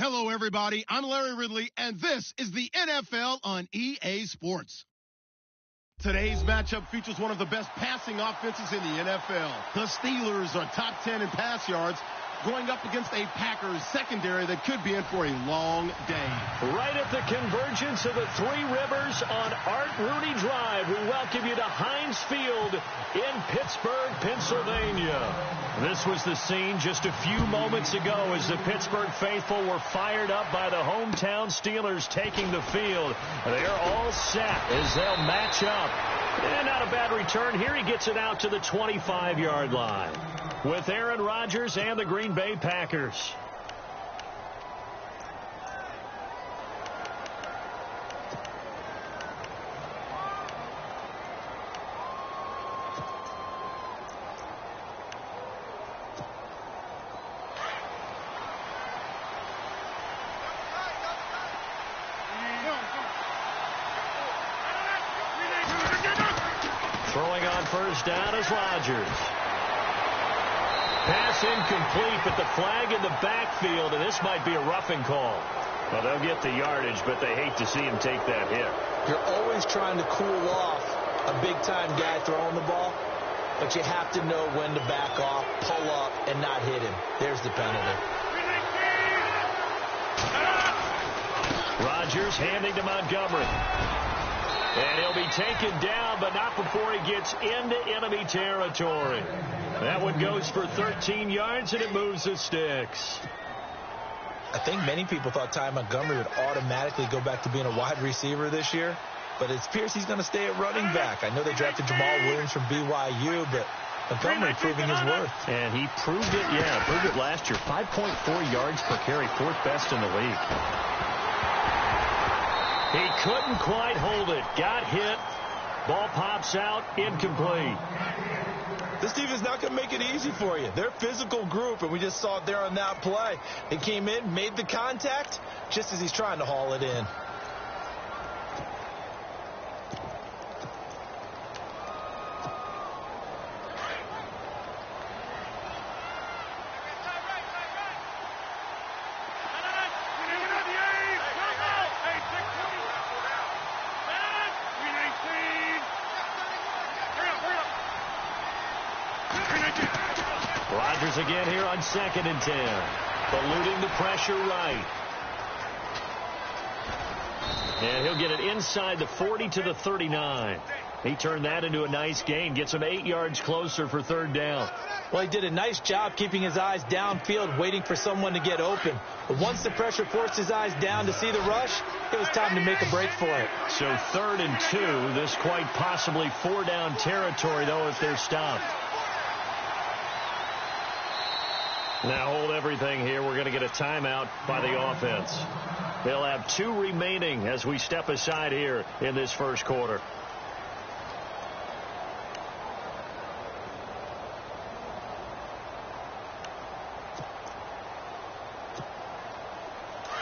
Hello, everybody. I'm Larry Ridley, and this is the NFL on EA Sports. Today's matchup features one of the best passing offenses in the NFL. The Steelers are top 10 in pass yards, going up against a Packers secondary that could be in for a long day. Right at the convergence of the Three Rivers on Art Rooney Drive, we welcome you to Heinz Field in Pittsburgh, Pennsylvania. This was the scene just a few moments ago as the Pittsburgh faithful were fired up by the hometown Steelers taking the field. They're all set as they'll match up. And not a bad return here. He gets it out to the 25-yard line with Aaron Rodgers and the Green Bay Packers. Throwing on first down is Rodgers. Pass incomplete, but the flag in the backfield, and this might be a roughing call. Well, they'll get the yardage, but they hate to see him take that hit. You're always trying to cool off a big-time guy throwing the ball, but you have to know when to back off, pull up, and not hit him. There's the penalty. Rodgers handing to Montgomery. And he'll be taken down, but not before he gets into enemy territory. That one goes for 13 yards, and it moves the sticks. I think many people thought Ty Montgomery would automatically go back to being a wide receiver this year, but it appears he's going to stay at running back. I know they drafted Jamal Williams from BYU, but Montgomery proving his worth. And he proved it last year. 5.4 yards per carry, fourth best in the league. He couldn't quite hold it. Got hit. Ball pops out. Incomplete. This defense is not going to make it easy for you. They're a physical group, and we just saw it there on that play. They came in, made the contact, just as he's trying to haul it in. Rodgers again here on 2nd and 10. Eluding the pressure right. And he'll get it inside the 40 to the 39. He turned that into a nice gain. Gets him 8 yards closer for third down. Well, he did a nice job keeping his eyes downfield, waiting for someone to get open. But once the pressure forced his eyes down to see the rush, it was time to make a break for it. So 3rd and 2. This quite possibly 4-down territory, though, if they're stopped. Now hold everything here. We're going to get a timeout by the offense. They'll have 2 remaining as we step aside here in this first quarter.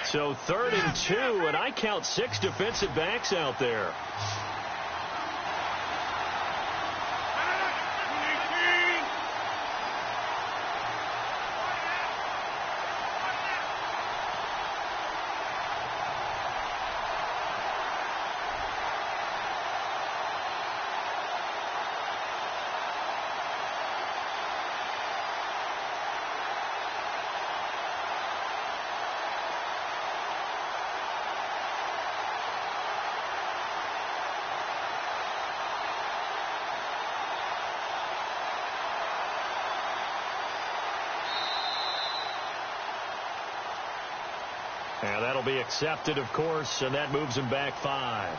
So 3rd and 2, and I count 6 defensive backs out there. And that'll be accepted, of course, and that moves him back 5.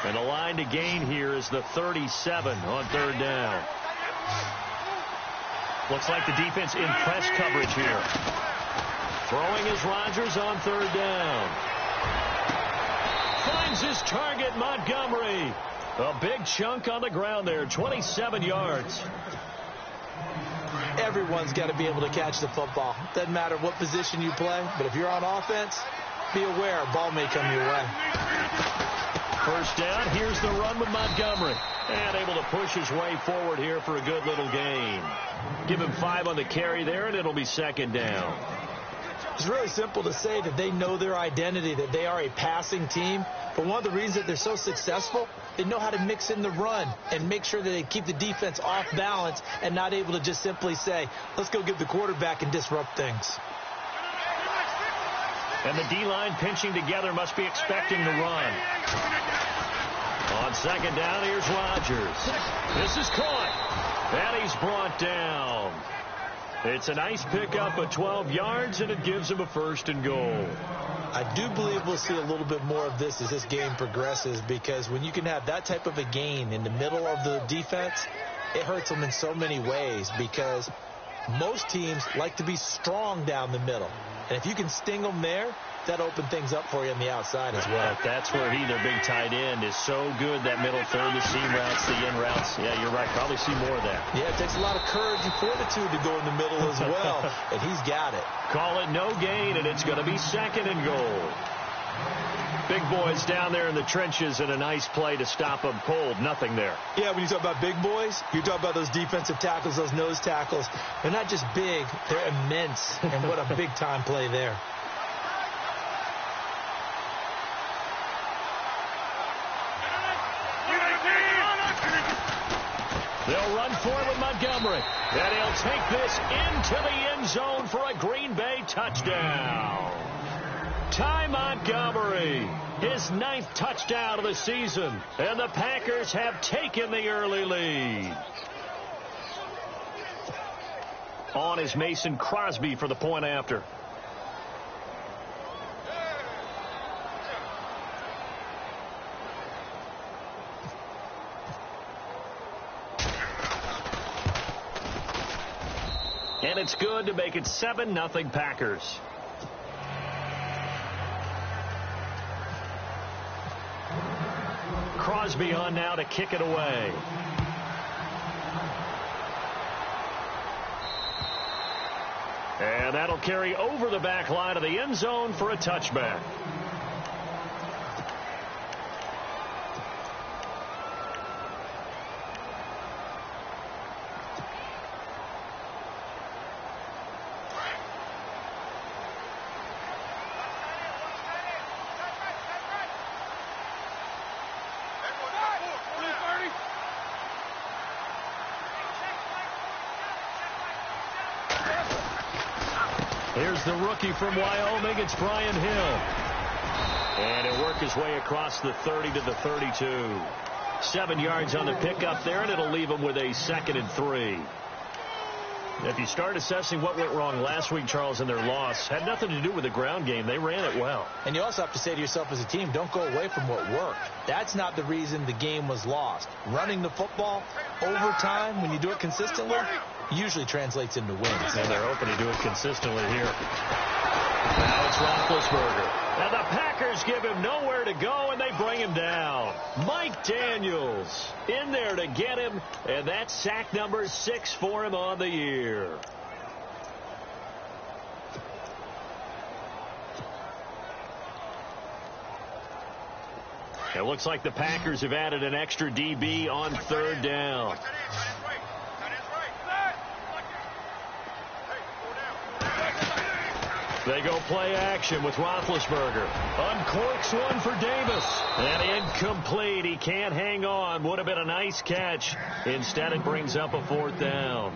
And the line to gain here is the 37 on 3rd down. Looks like the defense in press coverage here. Throwing is Rodgers on 3rd down. Finds his target, Montgomery. A big chunk on the ground there, 27 yards. Everyone's got to be able to catch the football. Doesn't matter what position you play, but if you're on offense, be aware a ball may come your way. First down, here's the run with Montgomery. And able to push his way forward here for a good little gain. Give him 5 on the carry there, and it'll be 2nd down. It's really simple to say that they know their identity, that they are a passing team. But one of the reasons that they're so successful, they know how to mix in the run and make sure that they keep the defense off balance and not able to just simply say, let's go get the quarterback and disrupt things. And the D-line pinching together must be expecting the run. On second down, here's Rodgers. This is caught. And he's brought down. It's a nice pickup of 12 yards, and it gives him a 1st and goal. I do believe we'll see a little bit more of this as this game progresses, because when you can have that type of a gain in the middle of the defense, it hurts them in so many ways, because most teams like to be strong down the middle. And if you can sting them there, that opens things up for you on the outside as well. That's where their big tight end, is so good, that middle third, the seam routes, the in routes. Yeah, you're right. Probably see more of that. Yeah, it takes a lot of courage and fortitude to go in the middle as well, and he's got it. Call it no gain, and it's going to be 2nd and goal. Big boys down there in the trenches, and a nice play to stop them cold. Nothing there. Yeah, when you talk about big boys, you talk about those defensive tackles, those nose tackles. They're not just big, they're immense, and what a big-time play there. They'll run for it with Montgomery. And he'll take this into the end zone for a Green Bay touchdown. Ty Montgomery, his 9th touchdown of the season. And the Packers have taken the early lead. On is Mason Crosby for the point after. And it's good to make it 7-0 Packers. Crosby on now to kick it away. And that'll carry over the back line of the end zone for a touchback. Here's the rookie from Wyoming. It's Brian Hill. And he'll work his way across the 30 to the 32. 7 yards on the pickup there, and it'll leave him with a 2nd and 3. If you start assessing what went wrong last week, Charles, in their loss, had nothing to do with the ground game. They ran it well. And you also have to say to yourself as a team, don't go away from what worked. That's not the reason the game was lost. Running the football over time, when you do it consistently, usually translates into wins. And they're hoping to do it consistently here. Now it's Roethlisberger. And the Packers give him nowhere to go, and they bring him down. Mike Daniels in there to get him, and that's sack number 6 for him on the year. It looks like the Packers have added an extra DB on 3rd down. They go play action with Roethlisberger. Uncorks one for Davis. And incomplete. He can't hang on. Would have been a nice catch. Instead, it brings up a 4th down.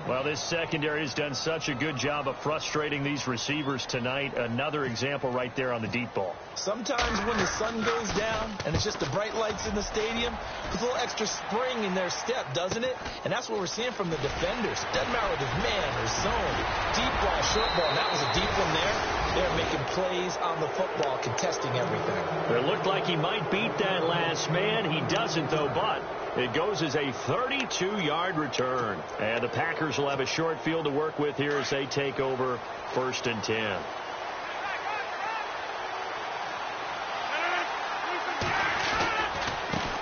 Well, this secondary has done such a good job of frustrating these receivers tonight. Another example right there on the deep ball. Sometimes when the sun goes down and it's just the bright lights in the stadium, there's a little extra spring in their step, doesn't it? And that's what we're seeing from the defenders. Doesn't matter whether it's man or zone, deep ball, short ball. And that was a deep one there. They're making plays on the football, contesting everything. It looked like he might beat that last man. He doesn't, though, but it goes as a 32-yard return. And the Packers will have a short field to work with here as they take over 1st and 10.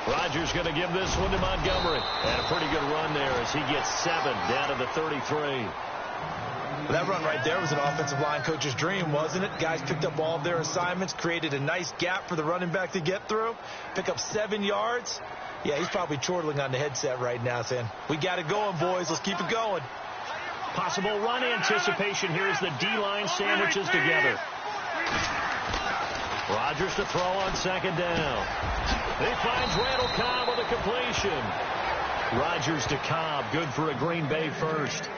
Rodgers going to give this one to Montgomery. And a pretty good run there as he gets 7 down to the 33. That run right there was an offensive line coach's dream, wasn't it? Guys picked up all of their assignments, created a nice gap for the running back to get through, pick up 7 yards. Yeah, he's probably chortling on the headset right now saying, we got it going, boys. Let's keep it going. Possible run anticipation here as the D-line sandwiches together. Rodgers to throw on second down. He finds Randall Cobb with a completion. Rodgers to Cobb, good for a Green Bay first.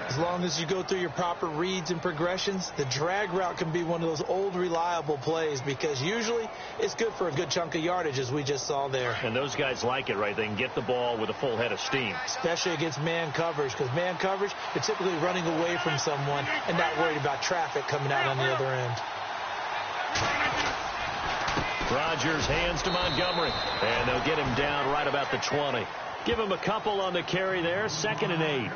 As long as you go through your proper reads and progressions, the drag route can be one of those old reliable plays because usually it's good for a good chunk of yardage, as we just saw there. And those guys like it, right? They can get the ball with a full head of steam. Especially against man coverage, because man coverage, you're typically running away from someone and not worried about traffic coming out on the other end. Rodgers hands to Montgomery, and they'll get him down right about the 20. Give him a couple on the carry there, 2nd and 8.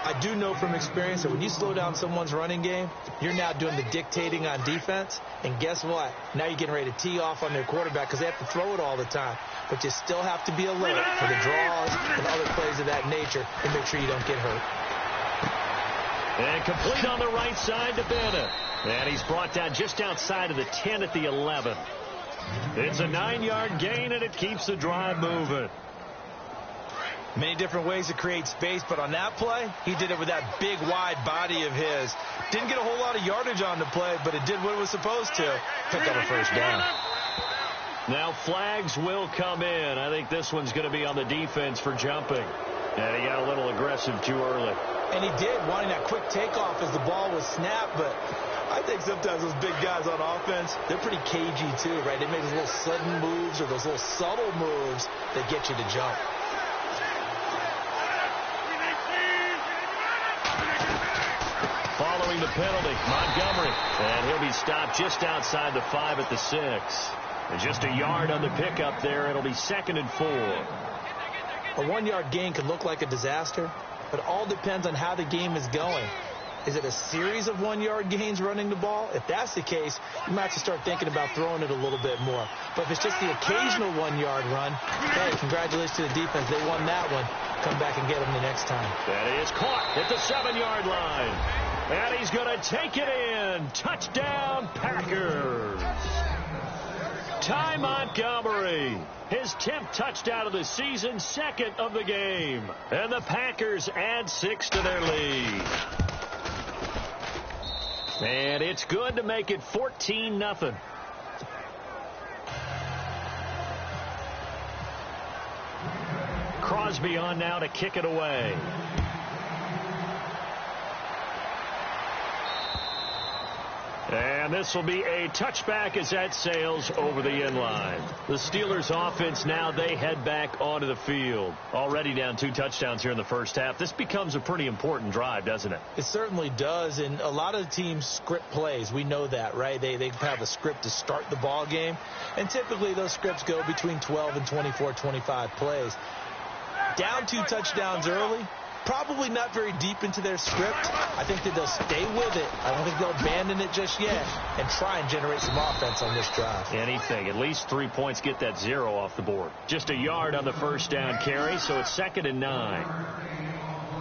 I do know from experience that when you slow down someone's running game, you're now doing the dictating on defense. And guess what? Now you're getting ready to tee off on their quarterback because they have to throw it all the time. But you still have to be alert for the draws and other plays of that nature and make sure you don't get hurt. And complete on the right side to Bennett. And he's brought down just outside of the 10 at the 11. It's a 9-yard gain, and it keeps the drive moving. Many different ways to create space, but on that play, he did it with that big, wide body of his. Didn't get a whole lot of yardage on the play, but it did what it was supposed to. Pick up a first down. Now flags will come in. I think this one's going to be on the defense for jumping. And he got a little aggressive too early. And he did, wanting that quick takeoff as the ball was snapped, but I think sometimes those big guys on offense, they're pretty cagey too, right? They make those little sudden moves or those little subtle moves that get you to jump. Following the penalty, Montgomery. And he'll be stopped just outside the 5 at the 6. And just a yard on the pickup there. It'll be 2nd and 4. A 1-yard gain could look like a disaster, but it all depends on how the game is going. Is it a series of 1-yard gains running the ball? If that's the case, you might have to start thinking about throwing it a little bit more. But if it's just the occasional 1-yard run, hey, congratulations to the defense. They won that one. Come back and get them the next time. That is caught at the 7-yard line. And he's going to take it in. Touchdown, Packers. Ty Montgomery, his 10th touchdown of the season, 2nd of the game. And the Packers add 6 to their lead. And it's good to make it 14-0. Crosby on now to kick it away. And this will be a touchback as that sails over the end line. The Steelers offense now, they head back onto the field. Already down 2 touchdowns here in the first half. This becomes a pretty important drive, doesn't it? It certainly does, and a lot of teams script plays. We know that, right? They have a script to start the ball game, and typically those scripts go between 12 and 24, 25 plays. Down 2 touchdowns early, probably not very deep into their script. I think that they'll stay with it. I don't think they'll abandon it just yet and try and generate some offense on this drive. Anything. At least 3 points, get that 0 off the board. Just a yard on the first down carry, so it's 2nd and 9.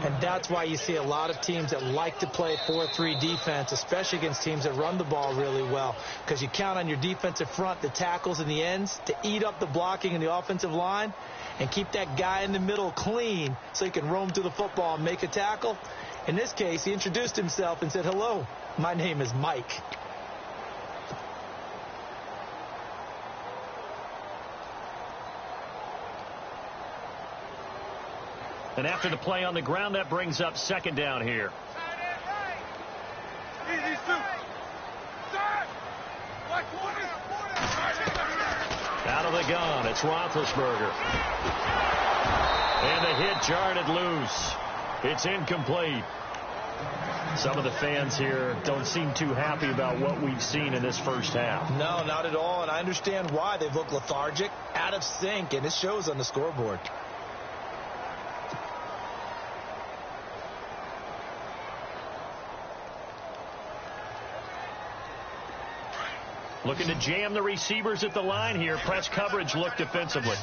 And that's why you see a lot of teams that like to play 4-3 defense, especially against teams that run the ball really well, because you count on your defensive front, the tackles and the ends, to eat up the blocking in the offensive line and keep that guy in the middle clean so he can roam through the football and make a tackle. In this case, he introduced himself and said, "Hello, my name is Mike." And after the play on the ground, that brings up 2nd down here. Out of the gun, it's Roethlisberger. And the hit jarred it loose. It's incomplete. Some of the fans here don't seem too happy about what we've seen in this first half. No, not at all, and I understand why. They've looked lethargic, out of sync, and it shows on the scoreboard. Looking to jam the receivers at the line here. Press coverage look defensively.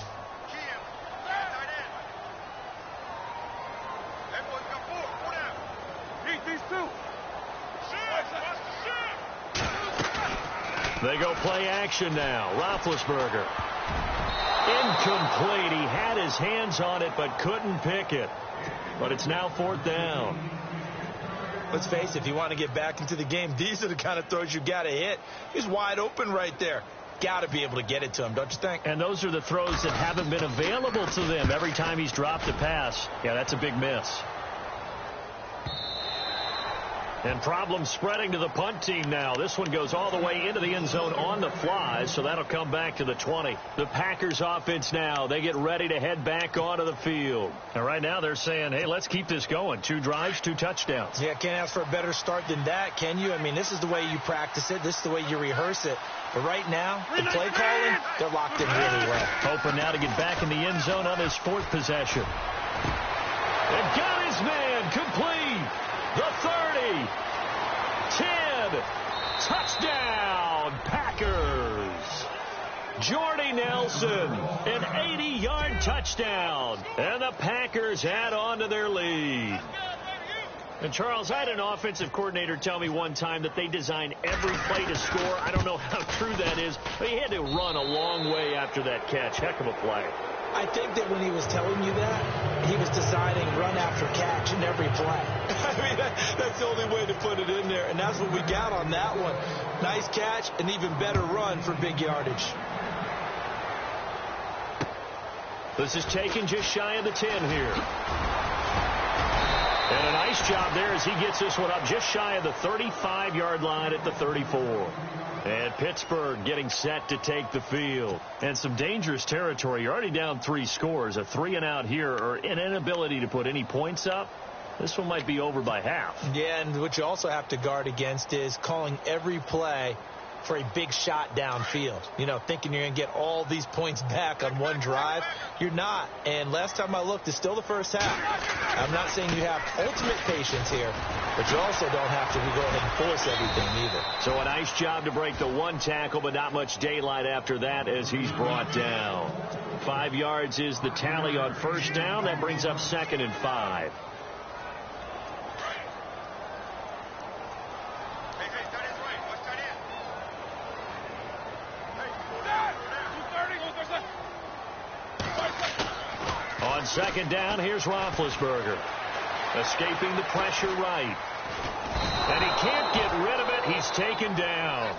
They go play action now. Roethlisberger. Incomplete. He had his hands on it but couldn't pick it. But it's now 4th down. let's face it, if you want to get back into the game, these are the kind of throws you got to hit. He's wide open right there. Got to be able to get it to him, don't you think? And those are the throws that haven't been available to them every time he's dropped a pass. Yeah, that's a big miss. And problems spreading to the punt team now. This one goes all the way into the end zone on the fly, so that'll come back to the 20. The Packers offense now, they get ready to head back onto the field. And right now they're saying, hey, let's keep this going. 2 drives, 2 touchdowns. Yeah, can't ask for a better start than that, can you? I mean, this is the way you practice it. This is the way you rehearse it. But right now, the play calling, they're locked in really well. Hoping now to get back in the end zone on his 4th possession. And got his man complete. The 30, 10, touchdown, Packers. Jordy Nelson, an 80-yard touchdown, and the Packers add on to their lead. And, Charles, I had an offensive coordinator tell me one time that they design every play to score. I don't know how true that is, but he had to run a long way after that catch. Heck of a play. I think that when he was telling you that, he was designing run after catch in every play. I mean, that's the only way to put it in there, and that's what we got on that one. Nice catch, an even better run for big yardage. This is taken just shy of the 10 here. And a nice job there as he gets this one up just shy of the 35-yard line at the 34. And Pittsburgh getting set to take the field. And some dangerous territory. You're already down 3 scores. A 3-and-out here, or an inability to put any points up. This one might be over by half. Yeah, and what you also have to guard against is calling every play for a big shot downfield. You know, thinking you're going to get all these points back on one drive. You're not. And last time I looked, it's still the first half. I'm not saying you have ultimate patience here, but you also don't have to go ahead and force everything either. So a nice job to break the 1 tackle, but not much daylight after that as he's brought down. 5 yards is the tally on first down. That brings up 2nd and 5. On 2nd down, here's Roethlisberger. Escaping the pressure right. And he can't get rid of it. He's taken down.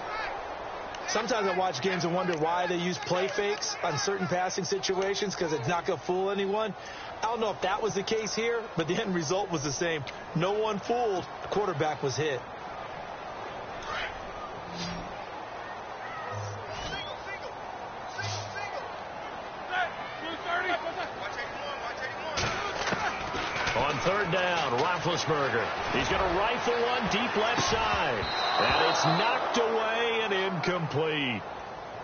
Sometimes I watch games and wonder why they use play fakes on certain passing situations, because it's not going to fool anyone. I don't know if that was the case here, but the end result was the same. No one fooled. The quarterback was hit. On 3rd down, Roethlisberger. He's going to rifle one deep left side. And it's knocked away and incomplete.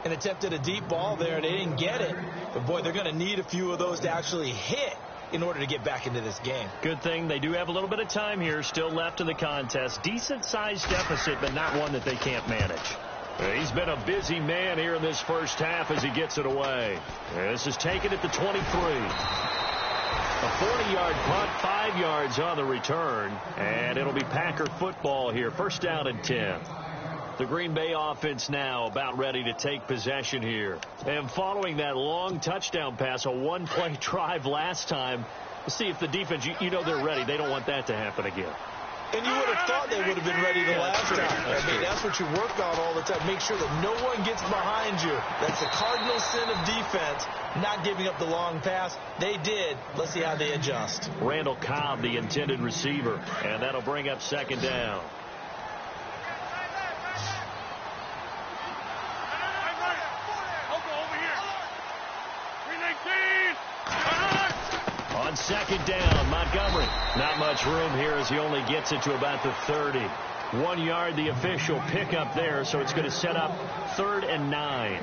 And attempted a deep ball there. They didn't get it. But, boy, they're going to need a few of those to actually hit in order to get back into this game. Good thing they do have a little bit of time here still left in the contest. Decent-sized deficit, but not one that they can't manage. He's been a busy man here in this first half as he gets it away. This is taken at the 23. A 40-yard punt, 5 yards on the return, and it'll be Packer football here. 1st down and 10. The Green Bay offense now about ready to take possession here. And following that long touchdown pass, a 1-play drive last time, we'll see if the defense, you know they're ready. They don't want that to happen again. And you would have thought they would have been ready the last time. That's what you work on all the time. Make sure that no one gets behind you. That's the cardinal sin of defense, not giving up the long pass. They did. Let's see how they adjust. Randall Cobb, the intended receiver, and that'll bring up 2nd down. On 2nd down, Montgomery. Not much room here as he only gets it to about the 30. 1 yard, the official pickup there, so it's going to set up 3rd and 9.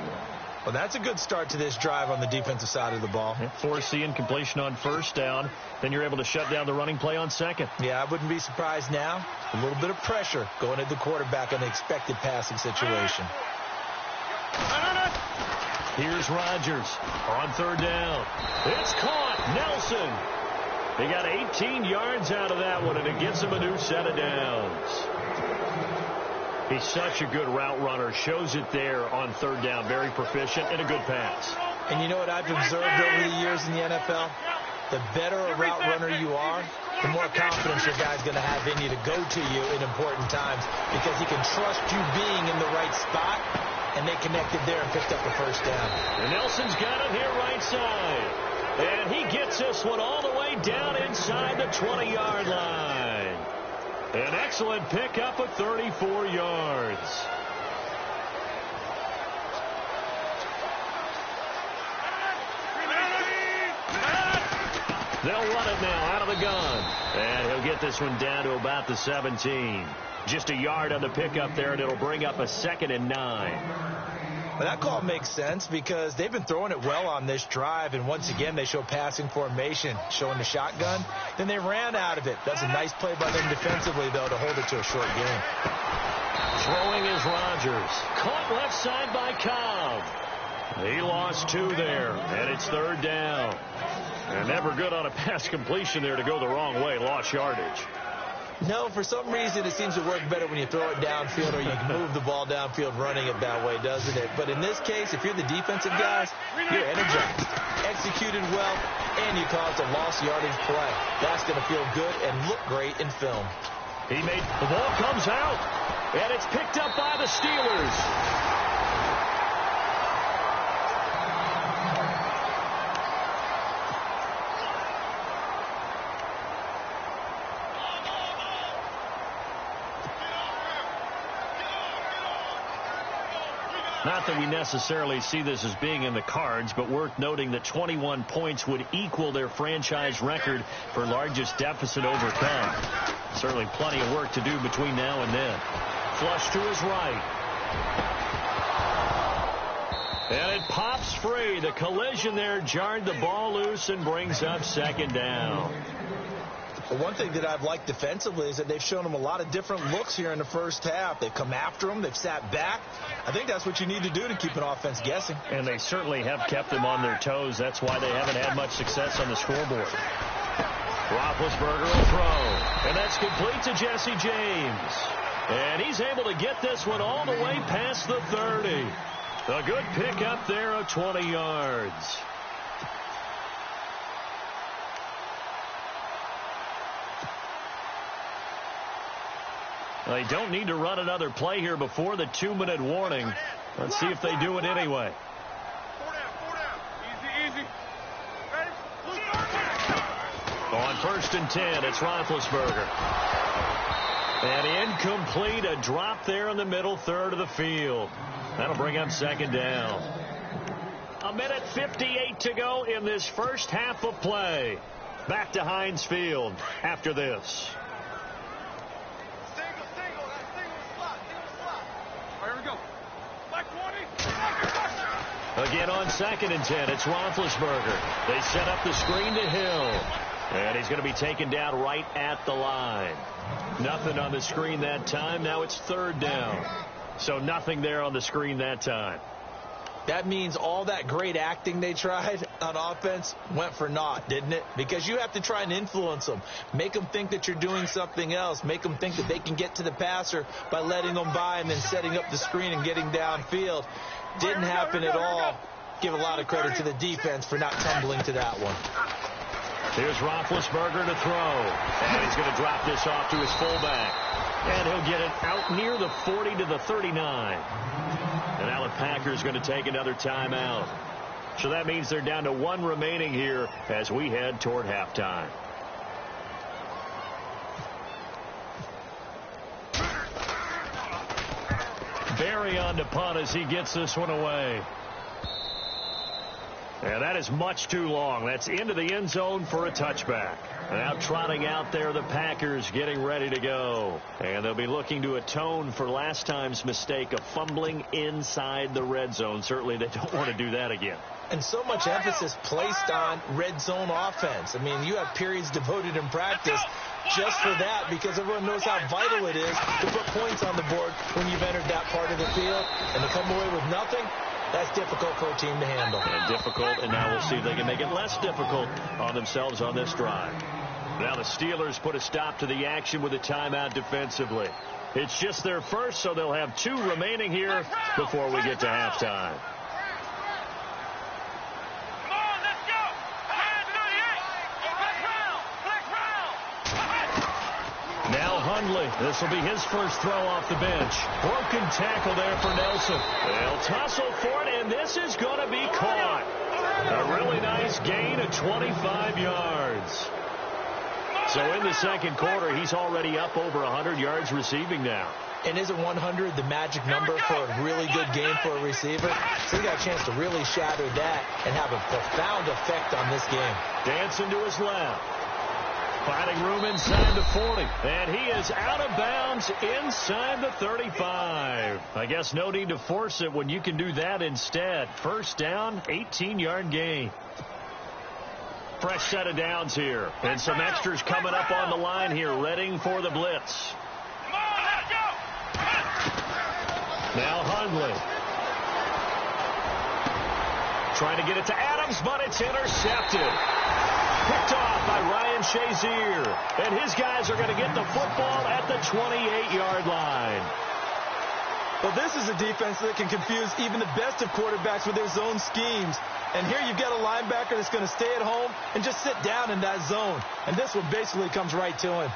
Well, that's a good start to this drive on the defensive side of the ball. Force the incompletion on 1st down. Then you're able to shut down the running play on 2nd. Yeah, I wouldn't be surprised now. A little bit of pressure going at the quarterback on the expected passing situation. Here's Rodgers on 3rd down. It's caught. Nelson. They got 18 yards out of that one, and it gets him a new set of downs. He's such a good route runner. Shows it there on 3rd down. Very proficient and a good pass. And you know what I've observed over the years in the NFL? the better a route runner you are, the more confidence your guy's going to have in you to go to you in important times because he can trust you being in the right spot, and they connected there and picked up a first down. And Nelson's got it here right side. And he gets this one all the way down inside the 20-yard line. An excellent pickup of 34 yards. They'll run it now out of the gun. And he'll get this one down to about the 17. Just a yard on the pickup there, and it'll bring up a 2nd and 9. Well, that call makes sense because they've been throwing it well on this drive, and once again they show passing formation, showing the shotgun. Then they ran out of it. That's a nice play by them defensively, though, to hold it to a short game. Throwing is Rodgers. Caught left side by Cobb. He lost 2 there, and it's 3rd down. And never good on a pass completion there to go the wrong way. Lost yardage. No, for some reason it seems to work better when you throw it downfield or you can move the ball downfield running it that way, doesn't it? But in this case, if you're the defensive guys, you're energized, executed well, and you caused a lost yardage play. That's going to feel good and look great in film. The ball comes out, and it's picked up by the Steelers. Not that we necessarily see this as being in the cards, but worth noting that 21 points would equal their franchise record for largest deficit overcome. Certainly plenty of work to do between now and then. Flush to his right. And it pops free. The collision there jarred the ball loose and brings up 2nd down. Well, one thing that I've liked defensively is that they've shown them a lot of different looks here in the first half. They've come after them. They've sat back. I think that's what you need to do to keep an offense guessing. And they certainly have kept them on their toes. That's why they haven't had much success on the scoreboard. Roethlisberger will throw. And that's complete to Jesse James. And he's able to get this one all the way past the 30. A good pickup there of 20 yards. They don't need to run another play here before the 2-minute warning. Let's see if they do it anyway. 4 down. Easy. Ready? On 1st and 10, it's Roethlisberger. And incomplete, a drop there in the middle third of the field. That'll bring up 2nd down. 1:58 to go in this first half of play. Back to Heinz Field after this. Again on 2nd and 10, it's Roethlisberger. They set up the screen to Hill. And he's going to be taken down right at the line. Nothing on the screen that time. Now it's 3rd down. So nothing there on the screen that time. That means all that great acting they tried on offense went for naught, didn't it? Because you have to try and influence them. Make them think that you're doing something else. Make them think that they can get to the passer by letting them by and then setting up the screen and getting downfield. Didn't happen at all. Give a lot of credit to the defense for not tumbling to that one. Here's Roethlisberger to throw. And he's going to drop this off to his fullback. And he'll get it out near the 40 to the 39. And now the Packers going to take another timeout. So that means they're down to 1 remaining here as we head toward halftime. Barry on to punt as he gets this one away. And that is much too long. That's into the end zone for a touchback. Now trotting out there, the Packers getting ready to go. And they'll be looking to atone for last time's mistake of fumbling inside the red zone. Certainly they don't want to do that again. And so much emphasis placed on red zone offense. I mean, you have periods devoted in practice just for that because everyone knows how vital it is to put points on the board when you've entered that part of the field. And to come away with nothing, that's difficult for a team to handle. And difficult, and now we'll see if they can make it less difficult on themselves on this drive. Now the Steelers put a stop to the action with a timeout defensively. It's just their first, so they'll have 2 remaining here before we get to halftime. Come on, let's go. Hundley. This will be his first throw off the bench. Broken tackle there for Nelson. They'll tussle for it, and this is going to be caught. A really nice gain of 25 yards. So in the second quarter, he's already up over 100 yards receiving now. And isn't 100 the magic number for a really good game for a receiver? So he got a chance to really shatter that and have a profound effect on this game. Dancing to his left. Finding room inside the 40. And he is out of bounds inside the 35. I guess no need to force it when you can do that instead. First down, 18-yard gain. Fresh set of downs here. And some extras coming up on the line here, readying for the blitz. Now Hundley. Trying to get it to Adams, but it's intercepted. Picked off by Ryan Shazier. And his guys are going to get the football at the 28-yard line. Well, this is a defense that can confuse even the best of quarterbacks with their zone schemes. And here you've got a linebacker that's going to stay at home and just sit down in that zone. And this one basically comes right to him.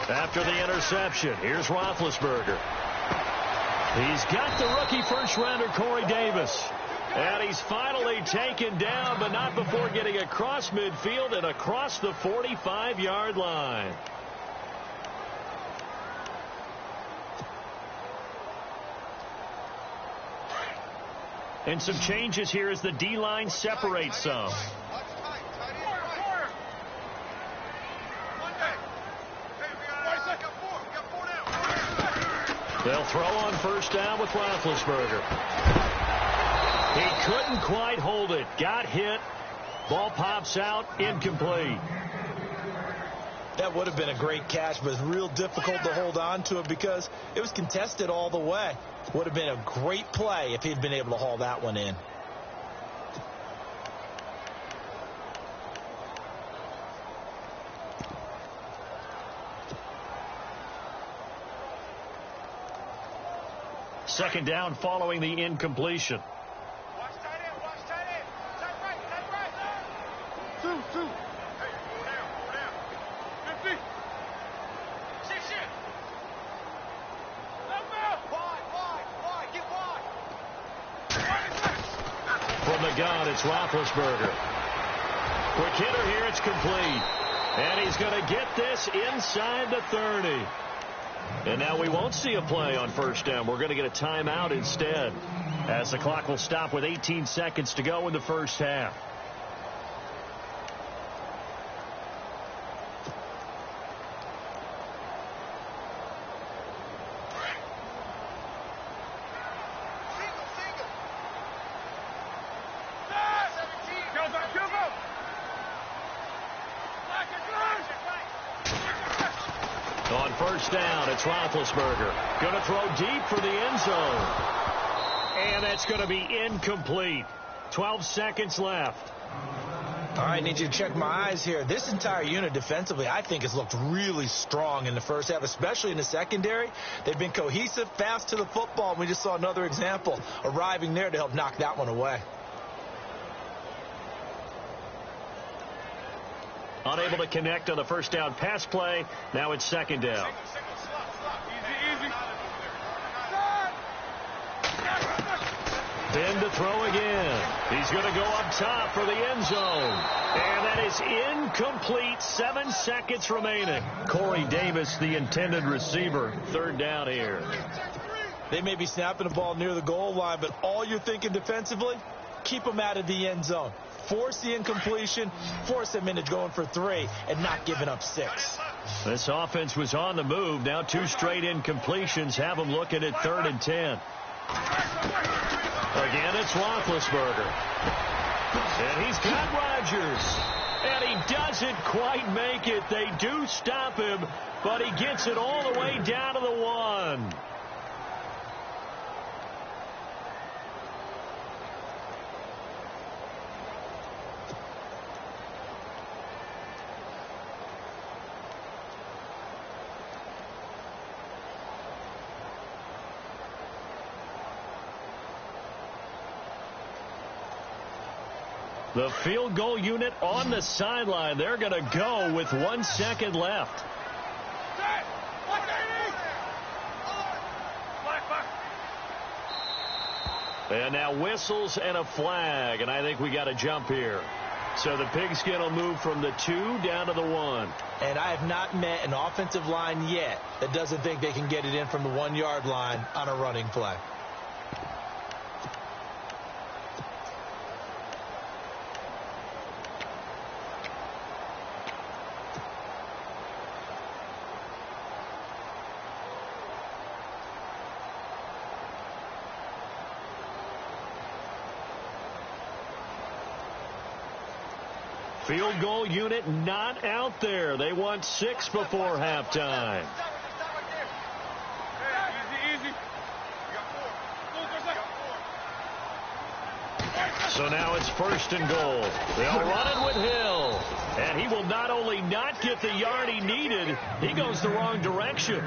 After the interception, here's Roethlisberger. He's got the rookie first-rounder Corey Davis. And he's finally taken down, but not before getting across midfield and across the 45-yard line. And some changes here as the D-line separates some. They'll throw on first down with Roethlisberger. He couldn't quite hold it. Got hit. Ball pops out. Incomplete. That would have been a great catch, but it's real difficult to hold on to it because it was contested all the way. Would have been a great play if he'd been able to haul that one in. Second down following the incompletion. Watch tight end, watch tight end. Tight right, tight right. Two. Hey, four down. 50. 6 in. Left out. Wide. Get wide. From the gun, it's Roethlisberger. Quick hitter here, it's complete. And he's going to get this inside the 30. And now we won't see a play on first down. We're going to get a timeout instead, as the clock will stop with 18 seconds to go in the first half. On first down, it's Roethlisberger. Going to throw deep for the end zone. And that's going to be incomplete. 12 seconds left. All right, I need you to check my eyes here. This entire unit defensively, I think, has looked really strong in the first half, especially in the secondary. They've been cohesive, fast to the football. And we just saw another example arriving there to help knock that one away. Unable to connect on the first down pass play. Now it's second down. Easy. Then to throw again. He's going to go up top for the end zone. And that is incomplete. 7 seconds remaining. Corey Davis, the intended receiver. Third down here. They may be snapping the ball near the goal line, but all you're thinking defensively, keep them out of the end zone. Force the incompletion, force them into going for 3, and not giving up 6. This offense was on the move. Now 2 straight incompletions have them looking at 3rd and 10. Again, it's Roethlisberger. And he's got Rodgers. And he doesn't quite make it. They do stop him, but he gets it all the way down to the 1. The field goal unit on the sideline. They're going to go with 1 second left. And now whistles and a flag, and I think we got a jump here. So the Pigskin will move from the 2 down to the 1. And I have not met an offensive line yet that doesn't think they can get it in from the 1-yard line on a running play. Field goal unit not out there. They want 6 before halftime. So now it's 1st and goal. They'll run it with Hill. And he will not only not get the yard he needed, he goes the wrong direction.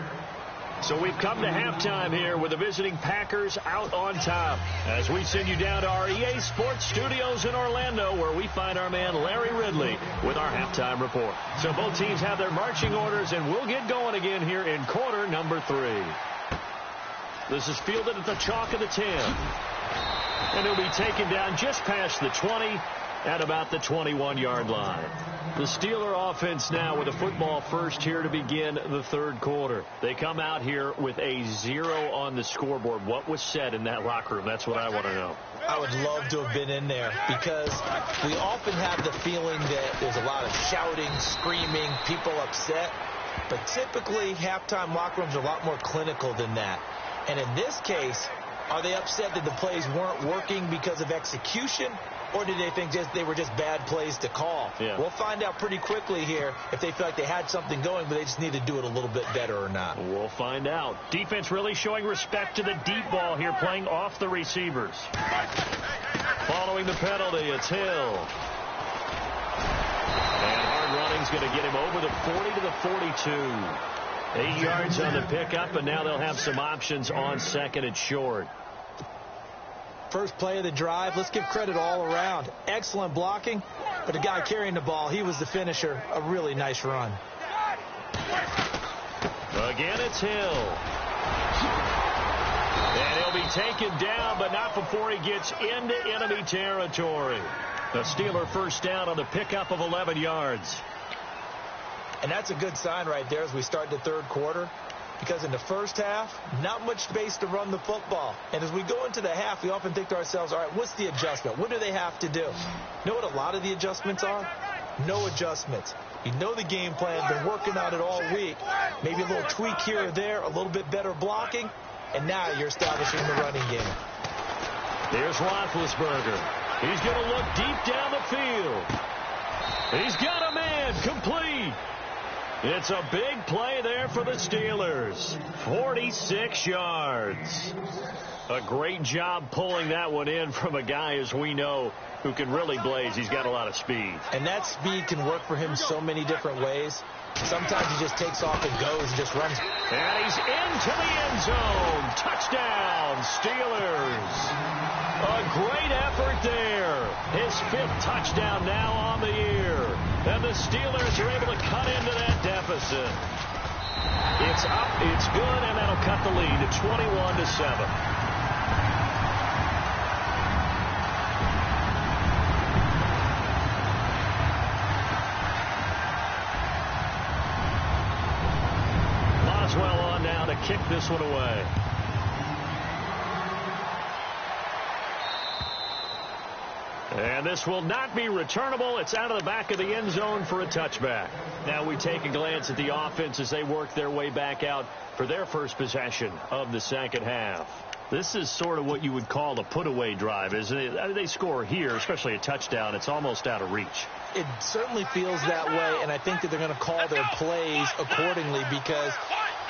So we've come to halftime here with the visiting Packers out on top. As we send you down to our EA Sports Studios in Orlando, where we find our man Larry Ridley with our halftime report. So both teams have their marching orders, and we'll get going again here in quarter number 3. This is fielded at the chalk of the 10. And it'll be taken down just past the 20 at about the 21-yard line. The Steeler offense now with a football first here to begin the 3rd quarter. They come out here with a 0 on the scoreboard. What was said in that locker room? That's what I want to know. I would love to have been in there because we often have the feeling that there's a lot of shouting, screaming, people upset. But typically, halftime locker rooms are a lot more clinical than that. And in this case, are they upset that the plays weren't working because of execution? Or did they think they were just bad plays to call? Yeah. We'll find out pretty quickly here if they feel like they had something going, but they just need to do it a little bit better or not. We'll find out. Defense really showing respect to the deep ball here, playing off the receivers. Following the penalty, it's Hill. And hard running's going to get him over the 40 to the 42. 8 yards on the pickup, and now they'll have some options on 2nd and short. First play of the drive, let's give credit all around. Excellent blocking, but the guy carrying the ball, he was the finisher. A really nice run. Again, it's Hill. And he'll be taken down, but not before he gets into enemy territory. The Steeler first down on the pickup of 11 yards. And that's a good sign right there as we start the 3rd quarter. Because in the first half, not much space to run the football. And as we go into the half, we often think to ourselves, all right, what's the adjustment? What do they have to do? You know what a lot of the adjustments are? No adjustments. You know the game plan, been working on it all week. Maybe a little tweak here or there, a little bit better blocking, and now you're establishing the running game. There's Roethlisberger. He's going to look deep down the field. He's got a man, complete. It's a big play there for the Steelers. 46 yards. A great job pulling that one in from a guy, as we know, who can really blaze. He's got a lot of speed. And that speed can work for him so many different ways. Sometimes he just takes off and goes and just runs. And he's into the end zone. Touchdown, Steelers. A great effort there. His 5th touchdown now on the year. And the Steelers are able to cut into that deficit. It's up, it's good, and that'll cut the lead to 21-7. Boswell on now to kick this one away. And this will not be returnable. It's out of the back of the end zone for a touchback. Now we take a glance at the offense as they work their way back out for their first possession of the 2nd half. This is sort of what you would call a put-away drive, isn't it? They score here, especially a touchdown. It's almost out of reach. It certainly feels that way, and I think that they're going to call their plays accordingly because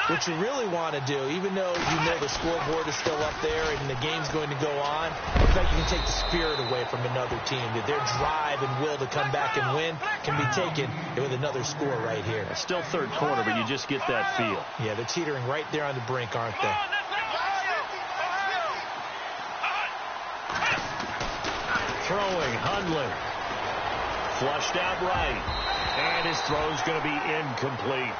what you really want to do, even though you know the scoreboard is still up there and the game's going to go on, in fact, you can take the spirit away from another team. That their drive and will to come back and win can be taken with another score right here. It's still 3rd quarter, but you just get that feel. Yeah, they're teetering right there on the brink, aren't they? Throwing, Hundley. Flushed out right. And his throw's going to be incomplete.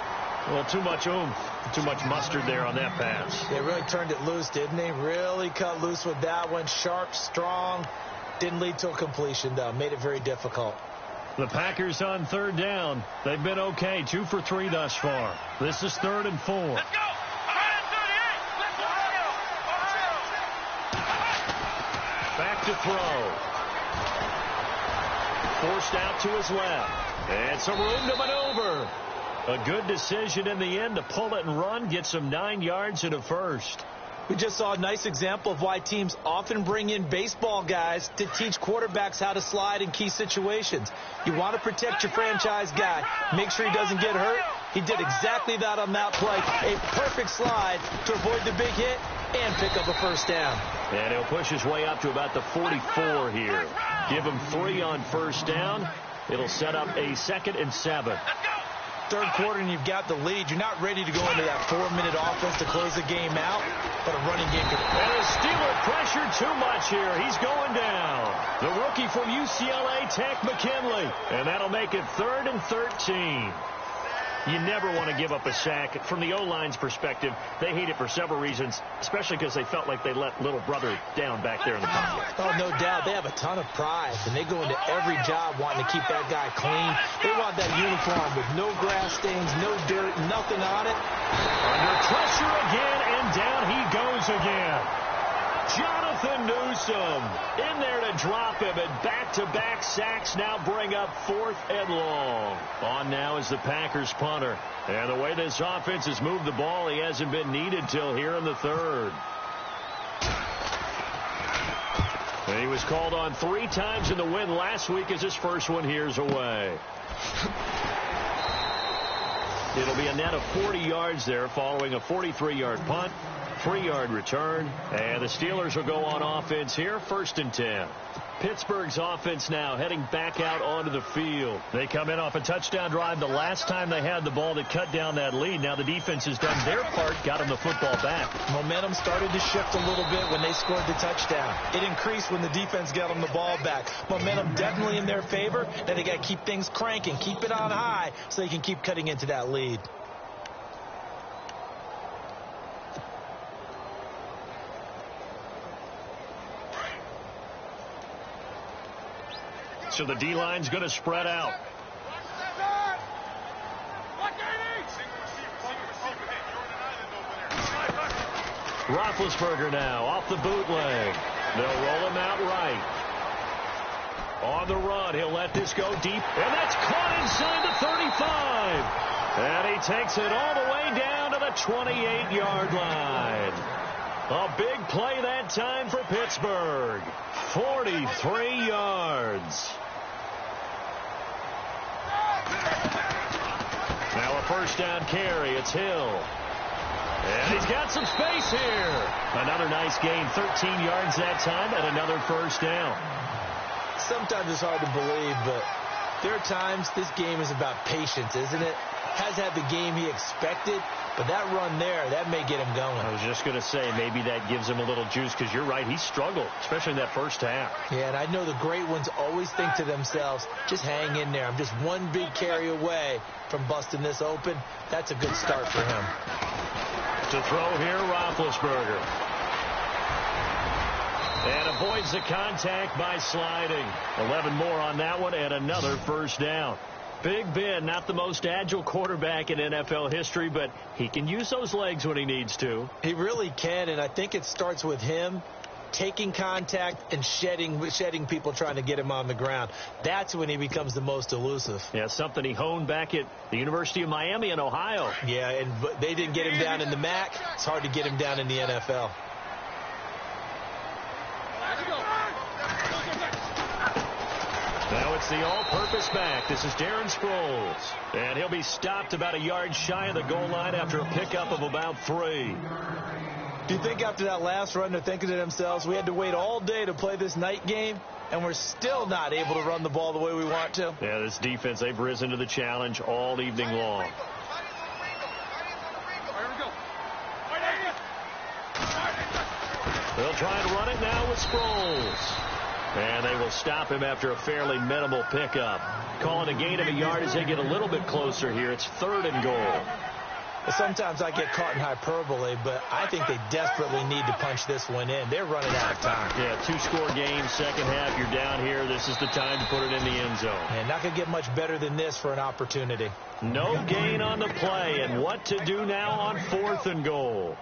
Well, too much oomph, too much mustard there on that pass. They really turned it loose, didn't they? Really cut loose with that one. Sharp, strong. Didn't lead to a completion, though. Made it very difficult. The Packers on third down. They've been okay. 2 for 3 thus far. This is 3rd and 4. Let's go. Back to throw. Forced out to his left. And some room to maneuver. A good decision in the end to pull it and run. Get some 9 yards and a first. We just saw a nice example of why teams often bring in baseball guys to teach quarterbacks how to slide in key situations. You want to protect your franchise guy. Make sure he doesn't get hurt. He did exactly that on that play. A perfect slide to avoid the big hit and pick up a first down. And he'll push his way up to about the 44 here. Give him 3 on first down. It'll set up a 2nd and 7. Third quarter and you've got the lead. You're not ready to go into that 4-minute offense to close the game out, but a running game could... And the Steeler pressured too much here. He's going down. The rookie from UCLA, Takk McKinley. And that'll make it 3rd and 13. You never want to give up a sack. From the O-line's perspective, they hate it for several reasons, especially because they felt like they let little brother down back there in the pocket. Oh, no doubt. They have a ton of pride, and they go into every job wanting to keep that guy clean. They want that uniform with no grass stains, no dirt, nothing on it. Under pressure again, and down he goes again. Jonathan Newsom in there to drop him, and back-to-back sacks now bring up 4th and long. On now is the Packers punter. And the way this offense has moved the ball, he hasn't been needed till here in the 3rd. And he was called on 3 times in the win last week as his first one here's away. It'll be a net of 40 yards there following a 43-yard punt. 3-yard return, and the Steelers will go on offense here, 1st and 10. Pittsburgh's offense now heading back out onto the field. They come in off a touchdown drive the last time they had the ball that cut down that lead. Now the defense has done their part, got them the football back. Momentum started to shift a little bit when they scored the touchdown. It increased when the defense got them the ball back. Momentum definitely in their favor. Now they got to keep things cranking, keep it on high so they can keep cutting into that lead. So the D-line's going to spread out. Roethlisberger now off the bootleg. They'll roll him out right. On the run, he'll let this go deep, and that's caught inside the 35. And he takes it all the way down to the 28-yard line. A big play that time for Pittsburgh. 43 yards. Now a first down carry. It's Hill. And he's got some space here. Another nice gain. 13 yards that time and another first down. Sometimes it's hard to believe, but there are times this game is about patience, isn't it? Has had the game he expected, but that run there, that may get him going. I was just going to say, maybe that gives him a little juice, because you're right, he struggled, especially in that first half. Yeah, and I know the great ones always think to themselves, just hang in there. I'm just one big carry away from busting this open. That's a good start for him. To throw here, Roethlisberger. And avoids the contact by sliding. 11 more on that one, and another first down. Big Ben, not the most agile quarterback in NFL history, but he can use those legs when he needs to. He really can, and I think it starts with him taking contact and shedding people trying to get him on the ground. That's when he becomes the most elusive. Yeah, something he honed back at the University of Miami in Ohio. Yeah, and they didn't get him down in the MAC. It's hard to get him down in the NFL. Now it's the all-purpose back. This is Darren Sproles. And he'll be stopped about a yard shy of the goal line after a pickup of about 3. Do you think after that last run they're thinking to themselves, we had to wait all day to play this night game, and we're still not able to run the ball the way we want to? Yeah, this defense, they've risen to the challenge all evening long. They'll try and run it now with Sproles. And they will stop him after a fairly minimal pickup. Calling a gain of a yard as they get a little bit closer here. It's 3rd and goal. Sometimes I get caught in hyperbole, but I think they desperately need to punch this one in. They're running out of time. Yeah, 2-score game, second half. You're down here. This is the time to put it in the end zone. And not going to get much better than this for an opportunity. No gain on the play. And what to do now on 4th and goal?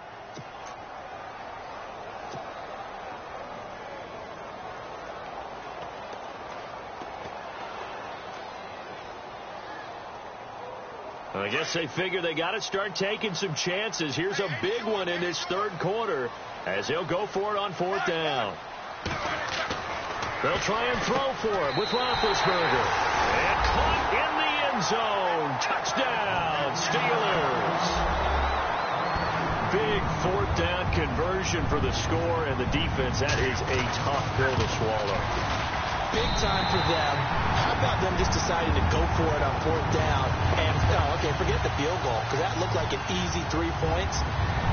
I guess they figure they got to start taking some chances. Here's a big one in this 3rd quarter as they'll go for it on 4th down. They'll try and throw for it with Roethlisberger. And caught in the end zone. Touchdown, Steelers. Big 4th down conversion for the score, and the defense, that is a tough pill to swallow. Big time for them. How about them just deciding to go for it on 4th down? And, okay, forget the field goal, because that looked like an easy 3 points.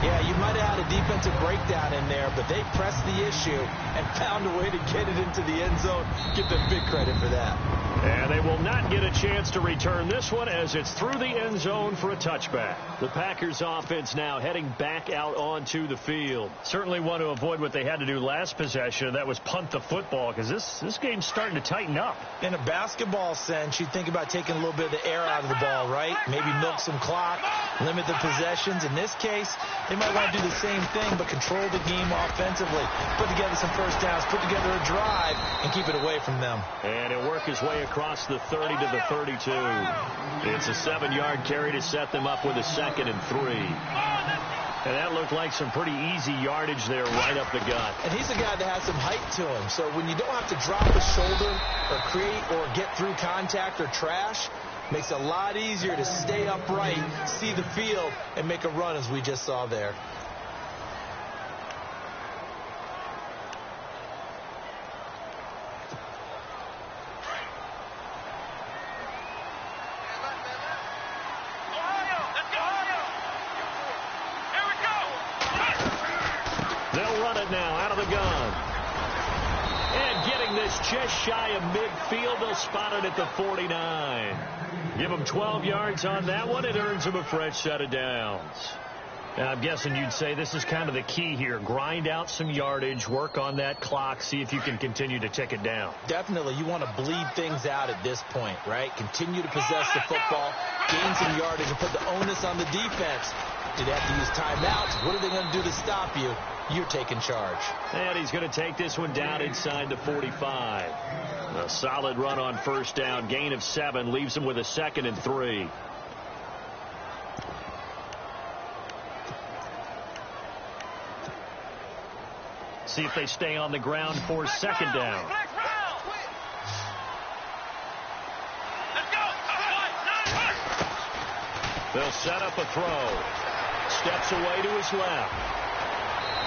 Yeah, you might have had a defensive breakdown in there, but they pressed the issue and found a way to get it into the end zone. Give them big credit for that. And they will not get a chance to return this one as it's through the end zone for a touchback. The Packers offense now heading back out onto the field. Certainly want to avoid what they had to do last possession. That was punt the football, because this game's starting to tighten up. In a basketball sense, you think about taking a little bit of the air out of the ball, right? Maybe milk some clock, limit the possessions. In this case, they might want to do the same thing, but control the game offensively. Put together some first downs, put together a drive, and keep it away from them. And he'll work his way across the 30 to the 32. It's a 7-yard carry to set them up with a 2nd and 3. And that looked like some pretty easy yardage there right up the gut. And he's a guy that has some height to him. So when you don't have to drop a shoulder or create or get through contact or trash, makes it a lot easier to stay upright, see the field, and make a run as we just saw there. Just shy of midfield. They'll spot it at the 49. Give them 12 yards on that one. It earns them a fresh set of downs. Now, I'm guessing you'd say this is kind of the key here. Grind out some yardage, work on that clock, see if you can continue to tick it down. Definitely. You want to bleed things out at this point, right? Continue to possess the football, gain some yardage, and put the onus on the defense. Do they have to use timeouts? What are they going to do to stop you? You're taking charge. And he's going to take this one down inside the 45. A solid run on first down. Gain of 7 leaves him with a 2nd and 3. See if they stay on the ground for 2nd down. They'll set up a throw. Steps away to his left.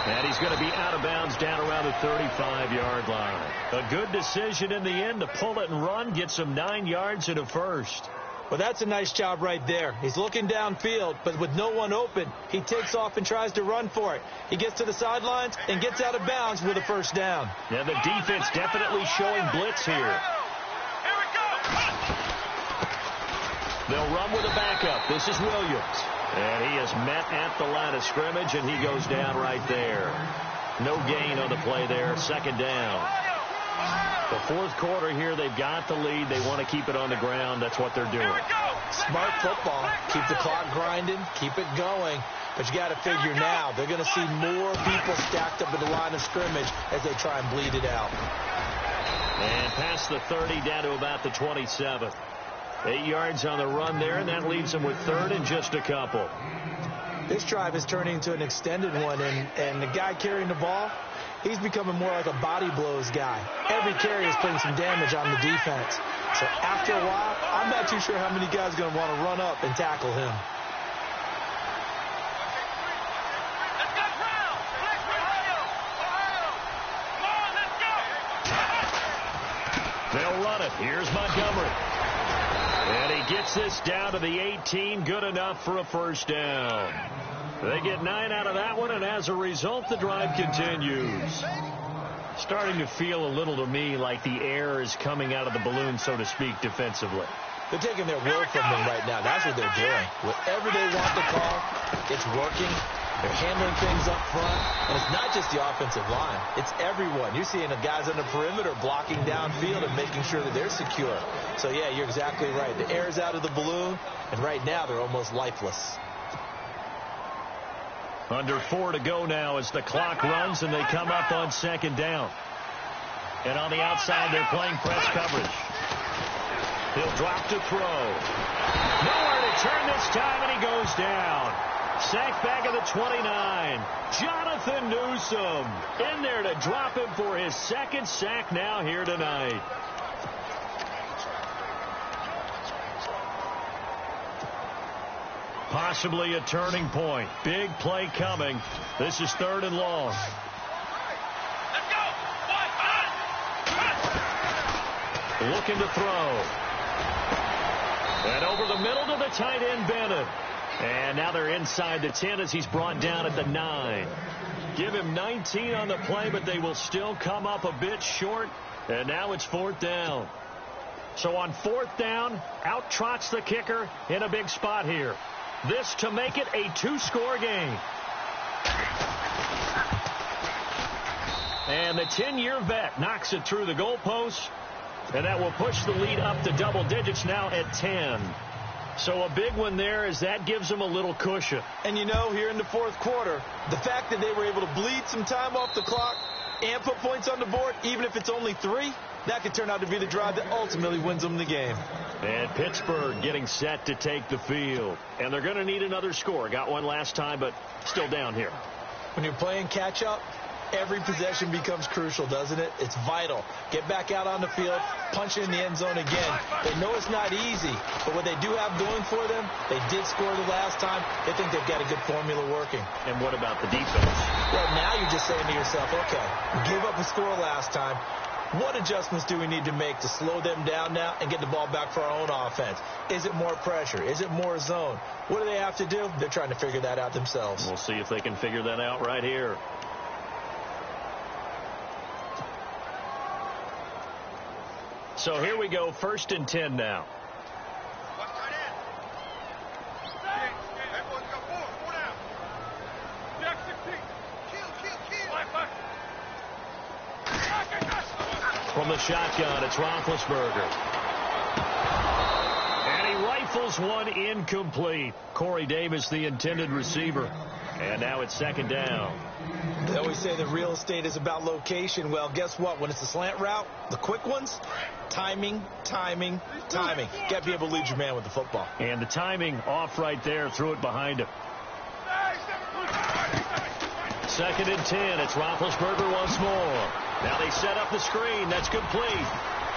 And he's going to be out of bounds down around the 35-yard line. A good decision in the end to pull it and run, get some 9 yards and a first. Well, that's a nice job right there. He's looking downfield, but with no one open, he takes off and tries to run for it. He gets to the sidelines and gets out of bounds with a first down. Yeah, the defense definitely showing blitz here. They'll run with a backup. This is Williams. And he is met at the line of scrimmage, and he goes down right there. No gain on the play there. 2nd down. The 4th quarter here, they've got the lead. They want to keep it on the ground. That's what they're doing. Smart football. Keep the clock grinding. Keep it going. But you got to figure now, they're going to see more people stacked up at the line of scrimmage as they try and bleed it out. And past the 30 down to about the 27. 8 yards on the run there, and that leaves them with 3rd and just a couple. This drive is turning into an extended one, and the guy carrying the ball, he's becoming more like a body blows guy. Every carry is putting some damage on the defense. So after a while, I'm not too sure how many guys are going to want to run up and tackle him. They'll run it. Here's Montgomery. And he gets this down to the 18. Good enough for a first down. They get 9 out of that one, and as a result, the drive continues. Starting to feel a little to me like the air is coming out of the balloon, so to speak, defensively. They're taking their will from them right now. That's what they're doing. Whatever they want to call, it's working. They're handling things up front. And it's not just the offensive line. It's everyone. You're seeing the guys on the perimeter blocking downfield and making sure that they're secure. So, yeah, you're exactly right. The air's out of the balloon, and right now they're almost lifeless. Under 4 to go now as the clock runs and they come up on second down. And on the outside, they're playing press coverage. He'll drop to throw. Nowhere to turn this time, and he goes down. Sacked back at the 29. Jonathan Newsom in there to drop him for his second sack now here tonight. Possibly a turning point. Big play coming. This is 3rd and long. Looking to throw. And over the middle to the tight end, Bennett. And now they're inside the 10 as he's brought down at the 9. Give him 19 on the play, but they will still come up a bit short. And now it's 4th down. So on 4th down, out trots the kicker in a big spot here. This to make it a 2-score game. And the 10-year vet knocks it through the goalpost. And that will push the lead up to double digits now at 10. So a big one there as that gives them a little cushion. And, you know, here in the 4th quarter, the fact that they were able to bleed some time off the clock and put points on the board, even if it's only 3, that could turn out to be the drive that ultimately wins them the game. And Pittsburgh getting set to take the field. And they're going to need another score. Got one last time, but still down here. When you're playing catch-up, every possession becomes crucial, doesn't it? It's vital. Get back out on the field, punch it in the end zone again. They know it's not easy, but what they do have going for them, they did score the last time. They think they've got a good formula working. And what about the defense? Well, now you're just saying to yourself, okay, we gave up a score last time. What adjustments do we need to make to slow them down now and get the ball back for our own offense? Is it more pressure? Is it more zone? What do they have to do? They're trying to figure that out themselves. We'll see if they can figure that out right here. So here we go, 1st and 10 now. From the shotgun, it's Roethlisberger. And he rifles one incomplete. Corey Davis, the intended receiver. And now it's 2nd down. They always say the real estate is about location. Well, guess what? When it's a slant route, the quick ones, timing. Got to be able to lead your man with the football. And the timing off right there. Threw it behind him. 2nd and 10. It's Roethlisberger once more. Now they set up the screen. That's complete.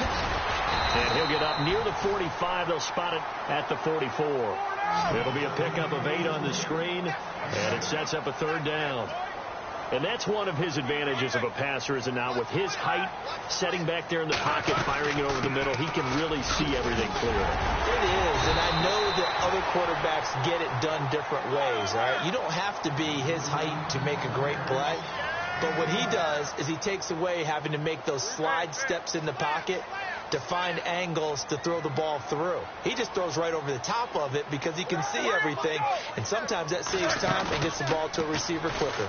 And he'll get up near the 45. They'll spot it at the 44. It'll be a pickup of 8 on the screen. And it sets up a 3rd down. And that's one of his advantages of a passer, is it not? With his height, setting back there in the pocket, firing it over the middle, he can really see everything clearly. It is, and I know that other quarterbacks get it done different ways, all right? You don't have to be his height to make a great play. But what he does is he takes away having to make those slide steps in the pocket to find angles to throw the ball through. He just throws right over the top of it because he can see everything, and sometimes that saves time and gets the ball to a receiver quicker.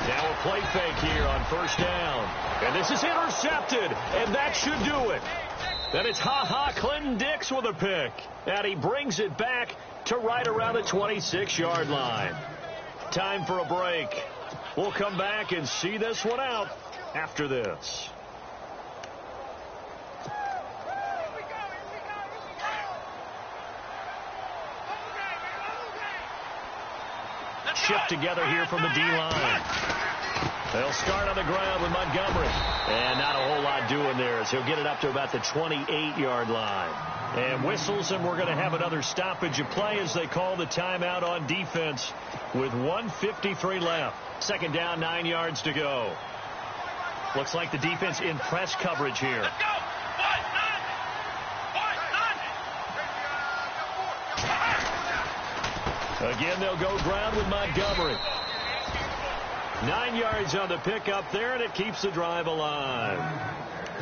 Now a play fake here on 1st down. And this is intercepted, and that should do it. Then it's Clinton Dix with a pick. And he brings it back to right around the 26-yard line. Time for a break. We'll come back and see this one out after this. Shipped together here from the D-line. They'll start on the ground with Montgomery. And not a whole lot doing there as he'll get it up to about the 28-yard line. And whistles, and we're going to have another stoppage of play as they call the timeout on defense with 1:53 left. 2nd down, 9 yards to go. Looks like the defense in press coverage here. Again, they'll go ground with Montgomery. 9 yards on the pickup there, and it keeps the drive alive.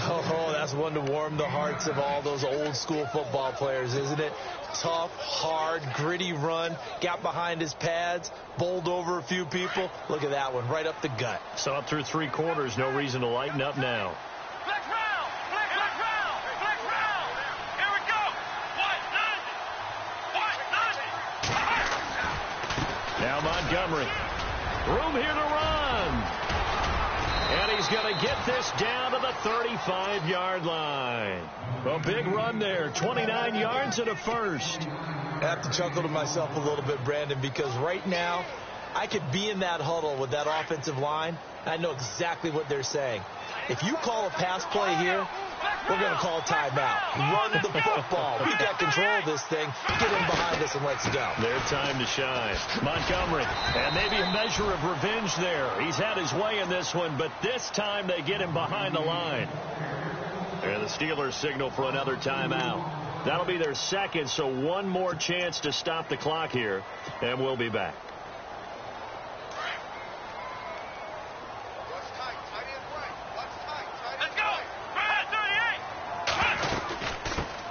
Oh, that's one to warm the hearts of all those old school football players, isn't it? Tough, hard, gritty run, got behind his pads, bowled over a few people. Look at that one, right up the gut. So up through 3 quarters, no reason to lighten up now. Flex round! Flex round! Flex round! Here we go! What? Now Montgomery. Room here to run. And he's going to get this down to the 35-yard line. A big run there, 29 yards and a first. I have to chuckle to myself a little bit, Brandon, because right now I could be in that huddle with that offensive line, and I know exactly what they're saying. If you call a pass play here, we're going to call a timeout. Run the football. We've got control of this thing. Get in behind us and let's go. Their time to shine. Montgomery, and maybe a measure of revenge there. He's had his way in this one, but this time they get him behind the line. And the Steelers signal for another timeout. That'll be their second, so one more chance to stop the clock here, and we'll be back.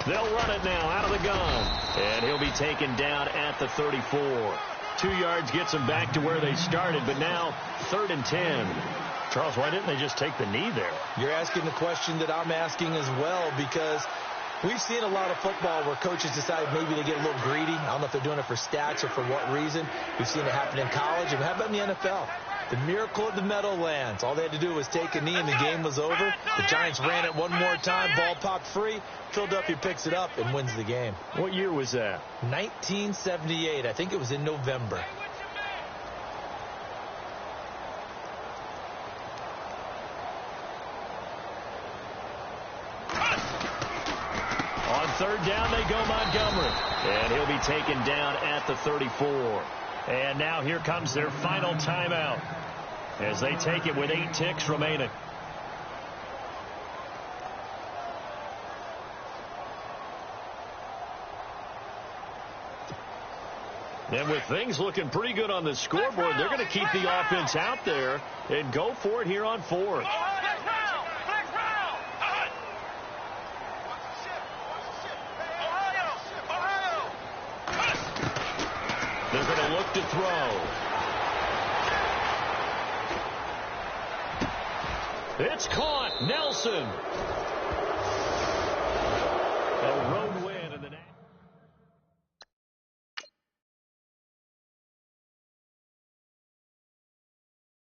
They'll run it now out of the gun. And he'll be taken down at the 34. 2 yards gets them back to where they started, but now 3rd and 10. Charles, why didn't they just take the knee there? You're asking the question that I'm asking as well, because we've seen a lot of football where coaches decide maybe they get a little greedy. I don't know if they're doing it for stats or for what reason. We've seen it happen in college, and how about in the NFL? The miracle of the Meadowlands. All they had to do was take a knee and the game was over. The Giants ran it one more time. Ball popped free. Philadelphia picks it up and wins the game. What year was that? 1978. I think it was in November. On 3rd down, they go Montgomery. And he'll be taken down at the 34. And now here comes their final timeout as they take it with 8 ticks remaining. And with things looking pretty good on the scoreboard, they're going to keep the offense out there and go for it here on 4th. They're going to look to throw. It's caught. Nelson. A